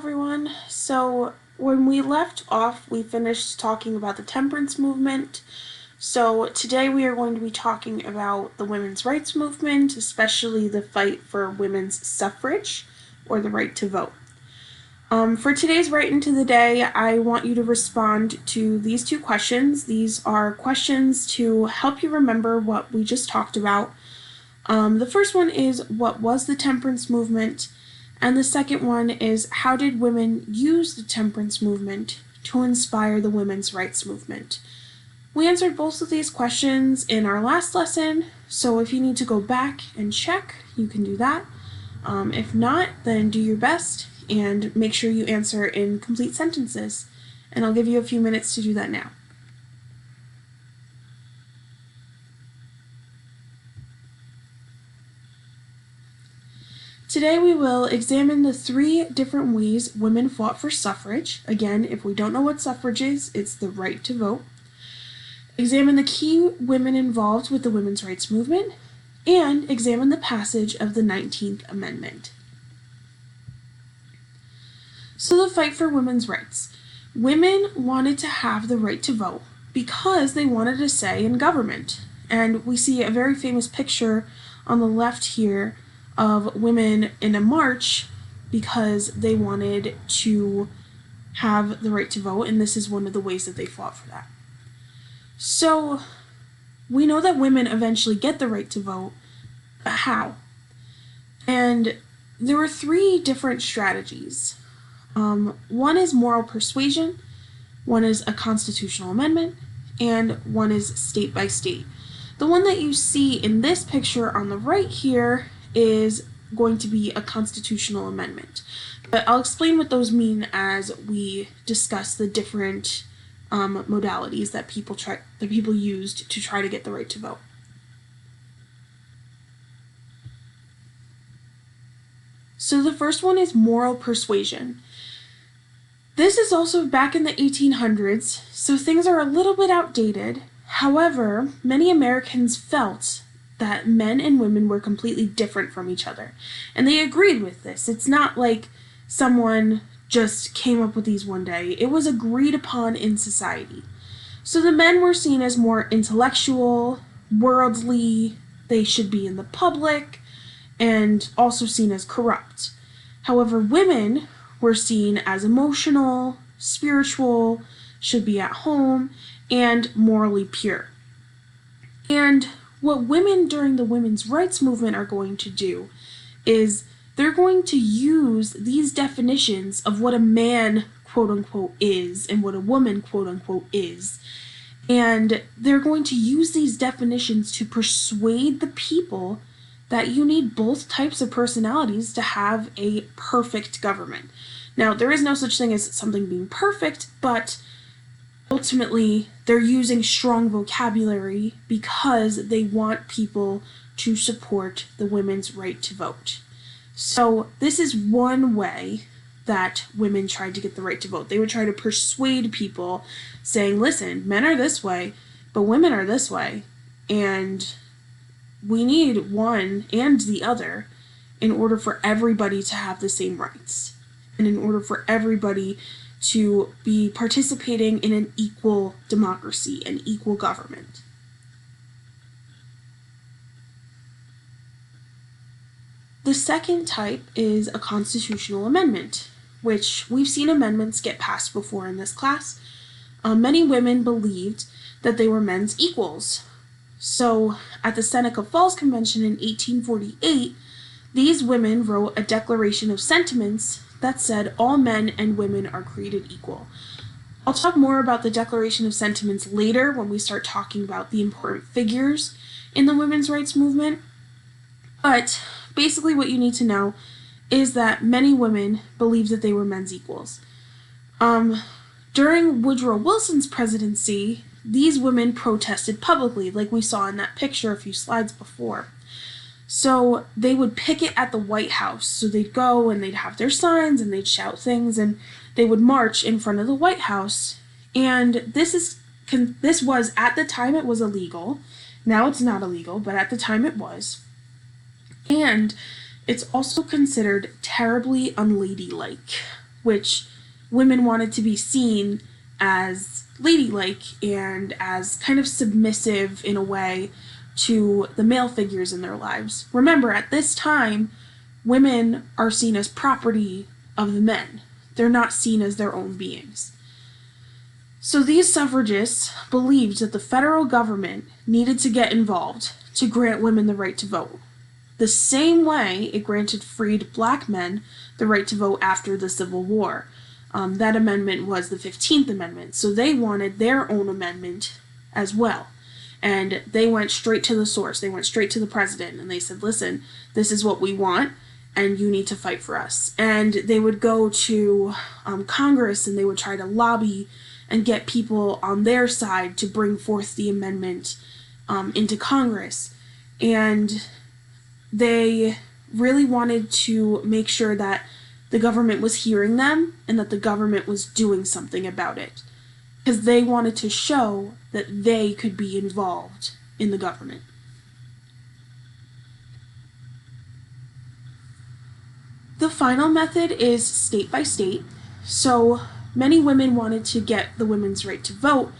everyone. So when we left off, we finished talking about the temperance movement. So today we are going to be talking about the women's rights movement, especially the fight for women's suffrage, or the right to vote. For today's Right Into the Day, I want you to respond to these two questions. These are questions to help you remember what we just talked about. The first one is, what was the temperance movement? And the second one is, how did women use the temperance movement to inspire the women's rights movement? We answered both of these questions in our last lesson, so if you need to go back and check, you can do that. If not, then do your best and make sure you answer in complete sentences. And I'll give you a few minutes to do that now. Today we will examine the 3 different ways women fought for suffrage. Again, if we don't know what suffrage is, it's the right to vote. Examine the key women involved with the women's rights movement, and examine the passage of the 19th Amendment. So the fight for women's rights. Women wanted to have the right to vote because they wanted a say in government. And we see a very famous picture on the left here of women in a march because they wanted to have the right to vote, and this is one of the ways that they fought for that. So we know that women eventually get the right to vote, but how? And there were 3 different strategies. One is moral persuasion, one is a constitutional amendment, and one is state by state. The one that you see in this picture on the right here is going to be a constitutional amendment. But I'll explain what those mean as we discuss the different modalities that people used to try to get the right to vote. So the first one is moral persuasion. This is also back in the 1800s, so things are a little bit outdated. However, many Americans felt that men and women were completely different from each other. And they agreed with this. It's not like someone just came up with these one day. It was agreed upon in society. So the men were seen as more intellectual, worldly, they should be in the public, and also seen as corrupt. However, women were seen as emotional, spiritual, should be at home, and morally pure. And what women during the women's rights movement are going to do is they're going to use these definitions of what a man, quote-unquote, is and what a woman, quote-unquote, is. And they're going to use these definitions to persuade the people that you need both types of personalities to have a perfect government. Now, there is no such thing as something being perfect, but ultimately, they're using strong vocabulary because they want people to support the women's right to vote. So this is one way that women tried to get the right to vote. They would try to persuade people saying, listen, men are this way, but women are this way, and we need one and the other in order for everybody to have the same rights, and in order for everybody to be participating in an equal democracy, an equal government. The second type is a constitutional amendment, which we've seen amendments get passed before in this class. Many women believed that they were men's equals. So at the Seneca Falls Convention in 1848, these women wrote a declaration of sentiments that said all men and women are created equal. I'll talk more about the Declaration of Sentiments later when we start talking about the important figures in the women's rights movement. But basically what you need to know is that many women believed that they were men's equals. During Woodrow Wilson's presidency, these women protested publicly, like we saw in that picture a few slides before. So they would picket at the White House. So they'd go and they'd have their signs and they'd shout things and they would march in front of the White House. And this was, at the time it was illegal. Now it's not illegal, but at the time it was. And it's also considered terribly unladylike which women wanted to be seen as ladylike and as kind of submissive in a way to the male figures in their lives. Remember, at this time, women are seen as property of the men. They're not seen as their own beings. So these suffragists believed that the federal government needed to get involved to grant women the right to vote, the same way it granted freed black men the right to vote after the Civil War. That amendment was the 15th Amendment, so they wanted their own amendment as well. And they went straight to the source. They went straight to the president, and they said, listen, this is what we want, and you need to fight for us. And they would go to Congress, and they would try to lobby and get people on their side to bring forth the amendment into Congress. And they really wanted to make sure that the government was hearing them and that the government was doing something about it, because they wanted to show that they could be involved in the government. The final method is state by state. So many women wanted to get the women's right to vote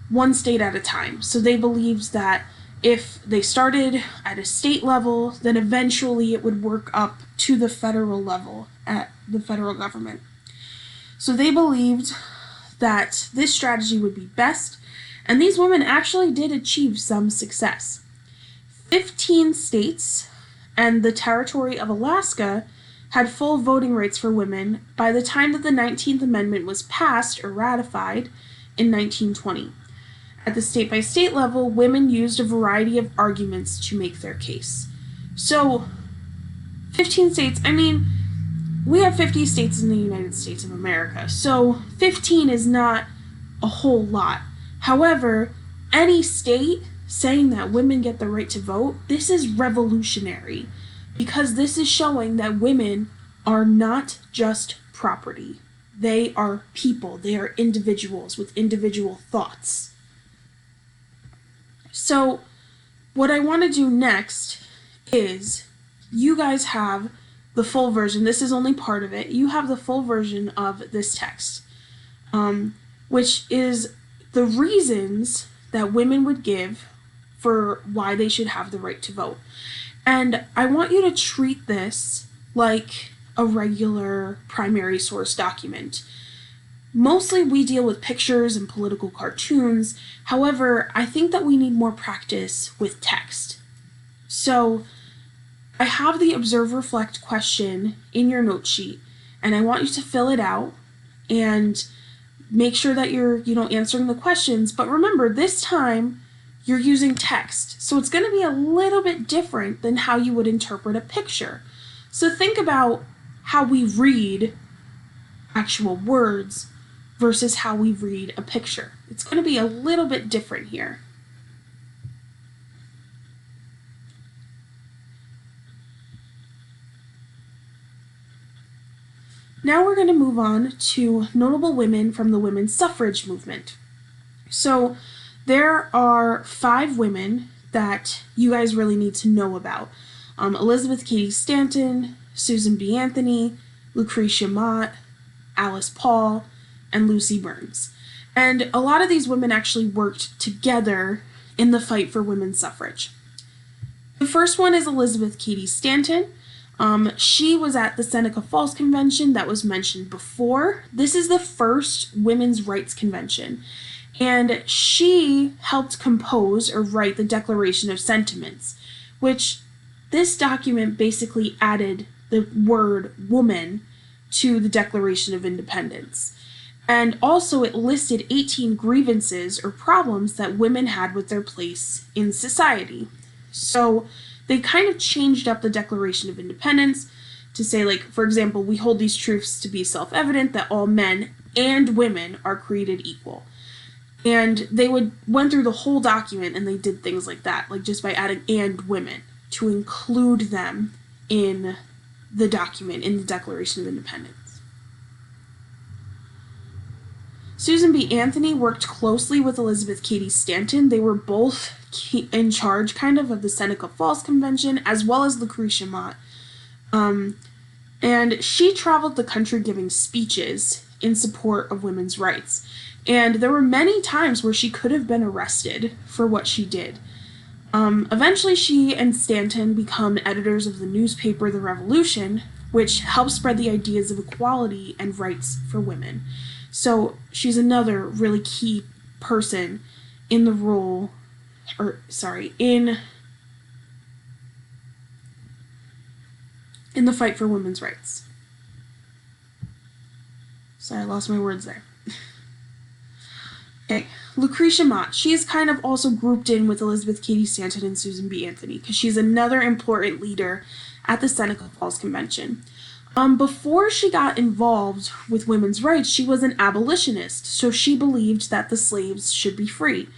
one state at a time. So they believed that if they started at a state level, then eventually it would work up to the federal level at the federal government. So they believed that this strategy would be best, and these women actually did achieve some success. 15 states and the territory of Alaska had full voting rights for women by the time that the 19th Amendment was passed or ratified in 1920. At the state-by-state level, women used a variety of arguments to make their case. So, 15 states, we have 50 states in the United States of America, so 15 is not a whole lot. However, any state saying that women get the right to vote, this is revolutionary, because this is showing that women are not just property. They are people. They are individuals with individual thoughts. So, what I want to do next is, you guys have the full version. This is only part of it. You have the full version of this text, which is the reasons that women would give for why they should have the right to vote. And I want you to treat this like a regular primary source document. Mostly we deal with pictures and political cartoons. However, I think that we need more practice with text. So I have the observe reflect question in your note sheet, and I want you to fill it out and make sure that you're, answering the questions. But remember, this time you're using text, so it's going to be a little bit different than how you would interpret a picture. So think about how we read actual words versus how we read a picture. It's going to be a little bit different here. Now we're going to move on to notable women from the women's suffrage movement. So there are 5 women that you guys really need to know about. Elizabeth Cady Stanton, Susan B. Anthony, Lucretia Mott, Alice Paul, and Lucy Burns. And a lot of these women actually worked together in the fight for women's suffrage. The first one is Elizabeth Cady Stanton. She was at the Seneca Falls Convention that was mentioned before. This is the first women's rights convention, and she helped compose or write the Declaration of Sentiments, which this document basically added the word woman to the Declaration of Independence. And also it listed 18 grievances or problems that women had with their place in society. So they kind of changed up the Declaration of Independence to say, like, for example, we hold these truths to be self-evident that all men and women are created equal. And they went through the whole document and they did things like that, like just by adding and women to include them in the document, in the Declaration of Independence. Susan B. Anthony worked closely with Elizabeth Cady Stanton. They were both in charge, kind of the Seneca Falls Convention, as well as Lucretia Mott. And she traveled the country giving speeches in support of women's rights. And there were many times where she could have been arrested for what she did. Eventually, she and Stanton become editors of the newspaper The Revolution, which helped spread the ideas of equality and rights for women. So she's another really key person in the role, in the fight for women's rights. Sorry, I lost my words there. Okay, Lucretia Mott. She is kind of also grouped in with Elizabeth Cady Stanton and Susan B. Anthony because she's another important leader at the Seneca Falls Convention. Before she got involved with women's rights, she was an abolitionist, so she believed that the slaves should be free.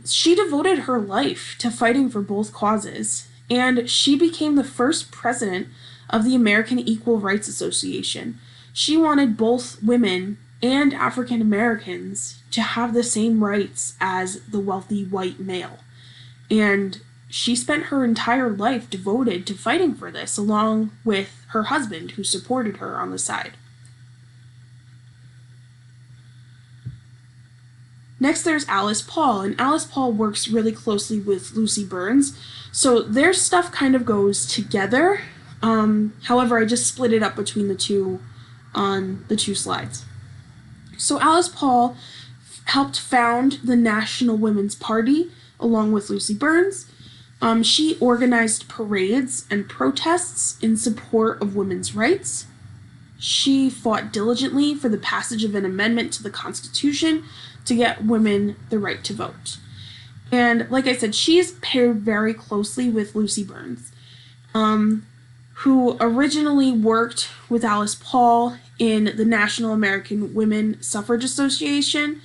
She devoted her life to fighting for both causes, and she became the first president of the American Equal Rights Association. She wanted both women and African Americans to have the same rights as the wealthy white male. And she spent her entire life devoted to fighting for this, along with her husband, who supported her on the side. Next, there's Alice Paul, and Alice Paul works really closely with Lucy Burns, so their stuff kind of goes together. However, I just split it up between the two on the two slides. So Alice Paul helped found the National Women's Party along with Lucy Burns. She organized parades and protests in support of women's rights. She fought diligently for the passage of an amendment to the Constitution to get women the right to vote. And like I said, she's paired very closely with Lucy Burns, who originally worked with Alice Paul in the National American Women Suffrage Association.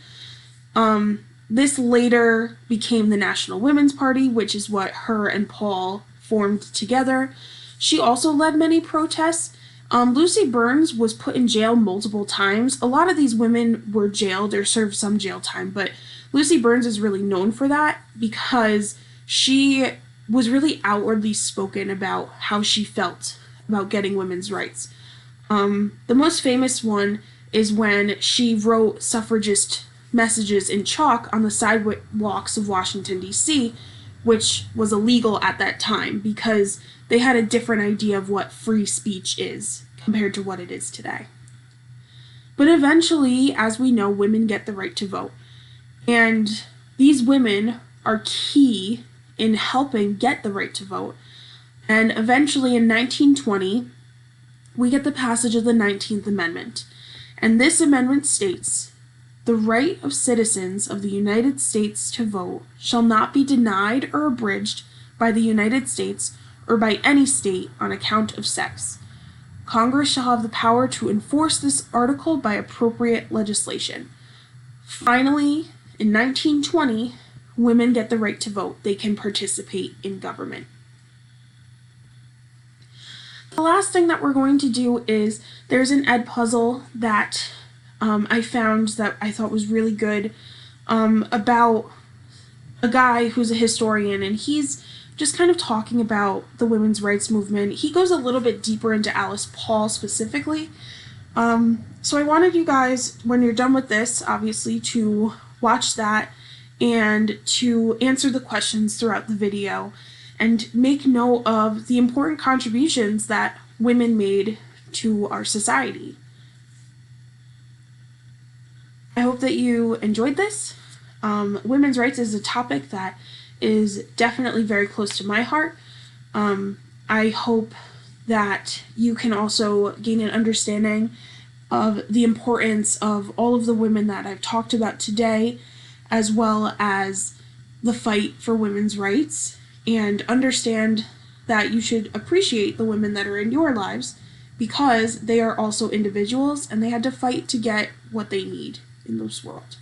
This later became the National Women's Party, which is what her and Paul formed together. She also led many protests. Lucy Burns was put in jail multiple times. A lot of these women were jailed or served some jail time, but Lucy Burns is really known for that because she was really outwardly spoken about how she felt about getting women's rights. The most famous one is when she wrote suffragist messages in chalk on the sidewalks of Washington, D.C., which was illegal at that time because they had a different idea of what free speech is compared to what it is today. But eventually, as we know, women get the right to vote. And these women are key in helping get the right to vote. And eventually, in 1920, we get the passage of the 19th Amendment. And this amendment states, "The right of citizens of the United States to vote shall not be denied or abridged by the United States or by any state on account of sex. Congress shall have the power to enforce this article by appropriate legislation." Finally, in 1920, women get the right to vote. They can participate in government. The last thing that we're going to do is there's an ed puzzle that I found that I thought was really good about a guy who's a historian, and he's just kind of talking about the women's rights movement. He goes a little bit deeper into Alice Paul specifically. So I wanted you guys, when you're done with this, obviously, to watch that and to answer the questions throughout the video and make note of the important contributions that women made to our society. I hope that you enjoyed this. Women's rights is a topic that is definitely very close to my heart. I hope that you can also gain an understanding of the importance of all of the women that I've talked about today, as well as the fight for women's rights, and understand that you should appreciate the women that are in your lives because they are also individuals and they had to fight to get what they need in this world.